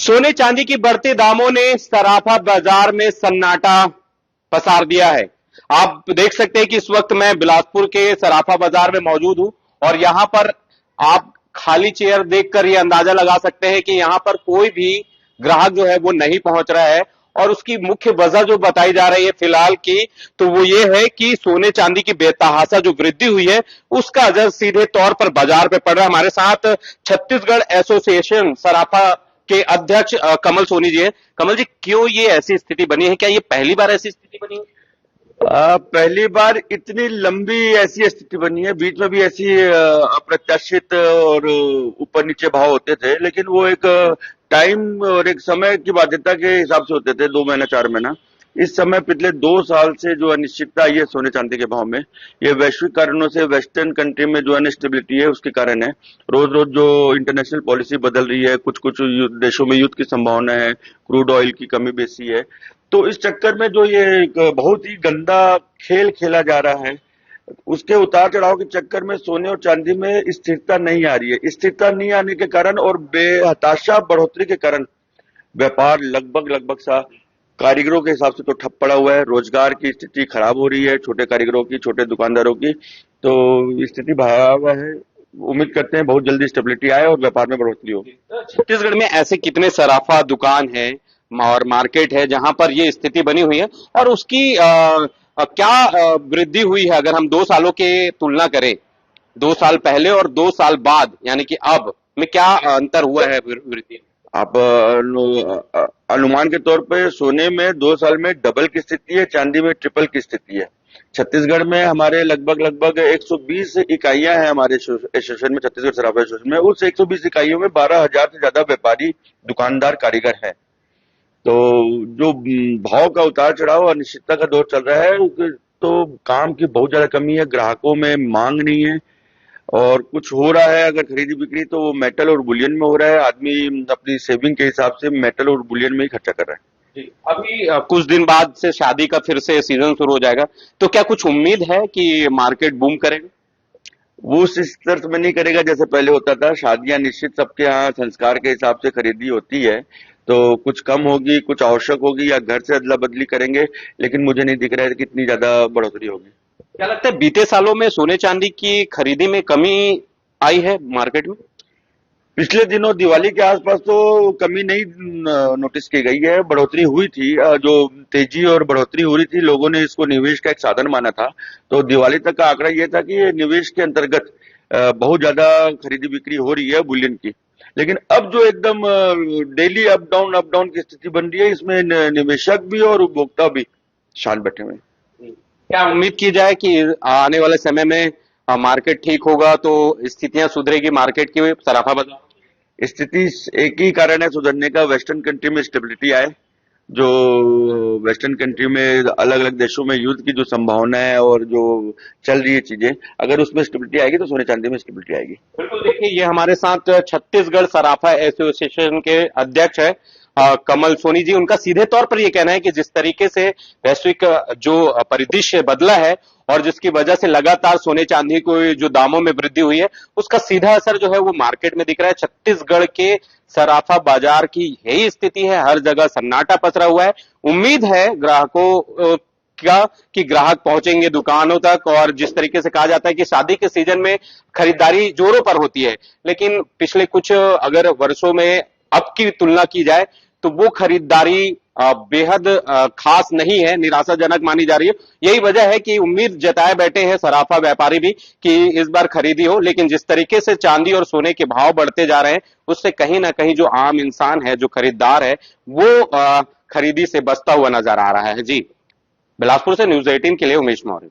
सोने चांदी की बढ़ते दामों ने सराफा बाजार में सन्नाटा पसार दिया है। आप देख सकते हैं कि इस वक्त मैं बिलासपुर के सराफा बाजार में मौजूद हूं और यहां पर आप खाली चेयर देखकर यह अंदाजा लगा सकते हैं कि यहां पर कोई भी ग्राहक जो है वो नहीं पहुंच रहा है। और उसकी मुख्य वजह जो बताई जा रही है फिलहाल की, तो वो ये है कि सोने चांदी की बेतहाशा जो वृद्धि हुई है उसका असर सीधे तौर पर बाजार पे पड़ रहा है। हमारे साथ छत्तीसगढ़ एसोसिएशन सराफा के अध्यक्ष कमल सोनी जी है। कमल जी, क्यों ये ऐसी स्थिति बनी है? क्या ये पहली बार ऐसी स्थिति बनी है? पहली बार इतनी लंबी ऐसी स्थिति बनी है। बीच में भी ऐसी अप्रत्याशित और ऊपर नीचे भाव होते थे, लेकिन वो एक टाइम और एक समय की बाध्यता के हिसाब से होते थे, 2 महीना 4 महीना। इस समय पिछले 2 साल से जो अनिश्चितता आई है सोने चांदी के भाव में, ये वैश्विक कारणों से, वेस्टर्न कंट्री में जो अनस्टेबिलिटी है उसके कारण है। रोज रोज जो इंटरनेशनल पॉलिसी बदल रही है, कुछ कुछ देशों में युद्ध की संभावना है, क्रूड ऑयल की कमी बेसी है, तो इस चक्कर में जो ये एक बहुत ही गंदा खेल खेला जा रहा है, उसके उतार चढ़ाव के चक्कर में सोने और चांदी में स्थिरता नहीं आ रही है। स्थिरता नहीं आने के कारण और बेहताशा बढ़ोतरी के कारण व्यापार लगभग सा कारीगरों के हिसाब से तो ठप पड़ा हुआ है। रोजगार की स्थिति खराब हो रही है, छोटे कारीगरों की, छोटे दुकानदारों की, तो स्थिति भयावह है। उम्मीद करते हैं बहुत जल्दी स्टेबिलिटी आए और व्यापार में बढ़ोतरी हो। छत्तीसगढ़ में ऐसे कितने सराफा दुकान है और मार्केट है जहां पर ये स्थिति बनी हुई है और उसकी क्या वृद्धि हुई है? अगर हम 2 सालों के तुलना करें, 2 साल पहले और 2 साल बाद, यानी कि अब में क्या अंतर हुआ है वृद्धि? आप अनुमान के तौर पे सोने में 2 साल में डबल की स्थिति है, चांदी में ट्रिपल की स्थिति है। छत्तीसगढ़ में हमारे लगभग 120 इकाइयां हैं हमारे एसोसिएशन में, छत्तीसगढ़ सराफा एसोसिएशन में। उस 120 इकाइयों में 12,000 से ज्यादा व्यापारी, दुकानदार, कारीगर हैं। तो जो भाव का उतार चढ़ाव, अनिश्चितता का दौर चल रहा है, तो काम की बहुत ज्यादा कमी है, ग्राहकों में मांग नहीं है और कुछ हो रहा है अगर खरीदी बिक्री तो वो मेटल और बुलियन में हो रहा है। आदमी अपनी सेविंग के हिसाब से मेटल और बुलियन में ही खर्चा कर रहा है। जी, अभी कुछ दिन बाद से शादी का फिर से सीजन शुरू हो जाएगा, तो क्या कुछ उम्मीद है कि मार्केट बूम करेगा? वो उस स्तर में नहीं करेगा जैसे पहले होता था। शादियां निश्चित सबके यहाँ संस्कार के हिसाब से खरीदी होती है, तो कुछ कम होगी, कुछ आवश्यक होगी या घर से अदला बदली करेंगे, लेकिन मुझे नहीं दिख रहा है कि इतनी ज्यादा बढ़ोतरी होगी। क्या लगता है बीते सालों में सोने चांदी की खरीदी में कमी आई है मार्केट में? पिछले दिनों दिवाली के आसपास तो कमी नहीं नोटिस की गई है, बढ़ोतरी हुई थी। जो तेजी और बढ़ोतरी हो रही थी, लोगों ने इसको निवेश का एक साधन माना था। तो दिवाली तक का आंकड़ा यह था कि ये निवेश के अंतर्गत बहुत ज्यादा खरीदी बिक्री हो रही है बुलियन की। लेकिन अब जो एकदम डेली अप डाउन की स्थिति बन रही है, इसमें निवेशक भी और उपभोक्ता भी शान बैठे हुए। क्या उम्मीद की जाए कि आने वाले समय में मार्केट ठीक होगा तो स्थितियां सुधरेगी मार्केट की, सराफा बाजार? स्थिति एक ही कारण है सुधरने का, वेस्टर्न कंट्री में स्टेबिलिटी आए। जो वेस्टर्न कंट्री में अलग अलग देशों में युद्ध की जो संभावना है और जो चल रही है चीजें, अगर उसमें स्टेबिलिटी आएगी तो सोने चांदी में स्टेबिलिटी आएगी। बिल्कुल, देखिए ये हमारे साथ छत्तीसगढ़ सराफा एसोसिएशन के अध्यक्ष है कमल सोनी जी। उनका सीधे तौर पर यह कहना है कि जिस तरीके से वैश्विक जो परिदृश्य बदला है और जिसकी वजह से लगातार सोने चांदी को जो दामों में वृद्धि हुई है, उसका सीधा असर जो है वो मार्केट में दिख रहा है। छत्तीसगढ़ के सराफा बाजार की यही स्थिति है, हर जगह सन्नाटा पसरा हुआ है। उम्मीद है ग्राहकों क्या कि ग्राहक पहुंचेंगे दुकानों तक, और जिस तरीके से कहा जाता है कि शादी के सीजन में खरीदारी जोरों पर होती है, लेकिन पिछले कुछ अगर वर्षों में अब की तुलना की जाए तो वो खरीदारी बेहद खास नहीं है, निराशाजनक मानी जा रही है। यही वजह है कि उम्मीद जताए बैठे हैं सराफा व्यापारी भी कि इस बार खरीदी हो, लेकिन जिस तरीके से चांदी और सोने के भाव बढ़ते जा रहे हैं उससे कहीं ना कहीं जो आम इंसान है, जो खरीदार है, वो खरीदी से बचता हुआ नजर आ रहा है। जी, बिलासपुर से न्यूज़ 18 के लिए उमेश मौर्य।